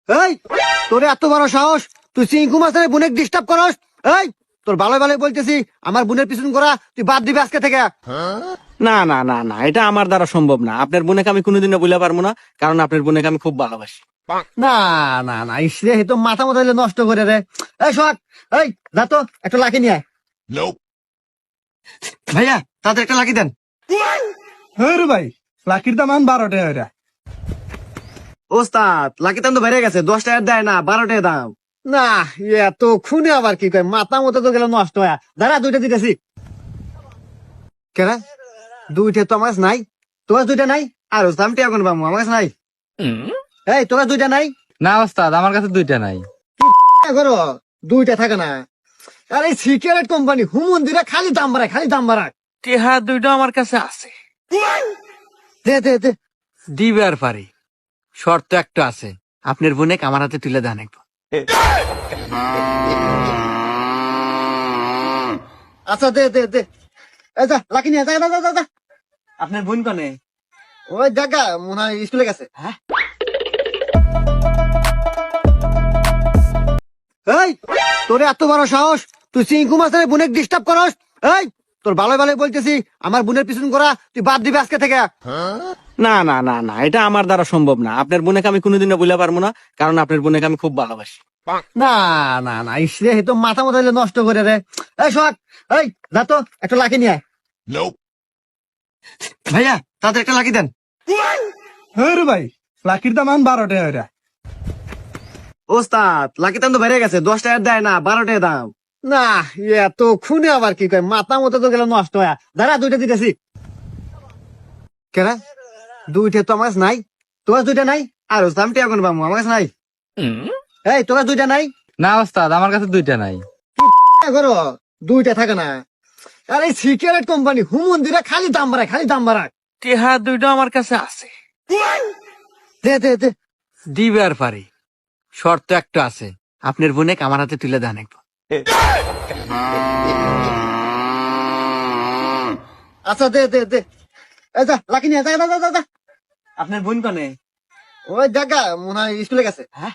এই তোর এত বড় সাহস, তুই চিঙ্কু মাছের বোনের ডিস্টার্ব করস? এই তোর ভালো ভালো বলতেছি, আমার বোনের পিছন করা তুই বাদ দিবি আজকে থেকে। না না না না, এটা আমার দ্বারা সম্ভব না। আপনার বোনেকে আমি কোনোদিনও বলে পারবো না, কারণ আপনার বোনেকে আমি খুব ভালোবাসি। না না না, ইসরে তো মাথা মতো নষ্ট করে রে। এই সোহাগ, এই যা তো একটা লাকি নিয়ে আয়। ভাইয়া তাদের একটা লাকি দেন। হ্যাঁ রে ভাই, লাকির দাম 12 টাকা। ওস্তাদ লাকি দাম তো বেড়ে গেছে, 10 টাকার দেয় না, 12 টাকা দাম। না এত খুনে আবার কি কয়, মাথা মতো তো গেল নষ্ট হয়ে। দাঁড়া দুইটা দিতেছি। কেন দুইটা তো আমার কাছে নাই? তোমার দুইটা নাই? আর দাম টিয়া কোন পাবো, আমার কাছে নাই। এই তোমার দুইটা নাই? না ওস্তাদ, আমার কাছে 2টা নাই। করো দুইটা থাকে না। আরে সিগারেট কোম্পানি হুমন দিরা খালি দাম বাড়ায়, খালি দাম বাড়ায়। টেহা দুইটা আমার কাছে আছে, দে দে দে। দিবে আর পারি। শর্ত একটা আছে, আপনার বোনেকে আমার হাতে তুলে দেন একবার। আচ্ছা দে দে দে। এই যা লাকি নিয়ে যা যা যা, যা যা। আপনার বোন কনে? ওই জায়গা মনে হয় স্কুলে গেছে। হ্যাঁ, এই তোর এত বড় সাহস, তুই চিঙ্কু মাছের বোনের ডিস্টার্ব করস? এই তোর ভালো ভালো বলতেছি, আমার বোনের পিছন করা তুই বাদ দিবি আজকে থেকে। না না না না, এটা আমার দ্বারা সম্ভব না। আপনার বোনেকে আমি কোনোদিনও বলে পারবো না, কারণ আপনার বোনেকে আমি খুব ভালোবাসি। না না না, ইসরে তো মাথা মতো নষ্ট করে রে। এই সোহাগ, এই যা তো একটা লাকি নিয়ে আয়। ভাইয়া তাদের একটা লাকি দেন। হ্যাঁ রে ভাই, লাকির দাম 12 টাকা। ওস্তাদ লাকি দাম তো বেড়ে গেছে, 10 টাকার দেয় না, 12 টাকা দাম। না এত খুনে আবার কি কয়, মাথা মতো তো গেল নষ্ট হয়ে। দাঁড়া দুইটা দিতেছি। কেন দুইটা তো আমার কাছে নাই? তোমার দুইটা নাই? আর দাম টিয়া কোন পাবো, আমার কাছে নাই। এই তোমার দুইটা নাই? না ওস্তাদ, আমার কাছে 2টা নাই। করো দুইটা থাকে না। আরে সিগারেট কোম্পানি হুমন দিরা খালি দাম বাড়ায়, খালি দাম বাড়ায়। টেহা দুইটা আমার কাছে আছে, দে দে দে। দিবে আর পারি। শর্ত একটা আছে, আপনার বোনেকে আমার হাতে তুলে দেন একবার। আচ্ছা দে দে দে। এই যা লাকি নিয়ে যা যা যা, যা। আপনার বোন কনে? ওই জায়গা মনে হয় স্কুলে গেছে। হ্যাঁ,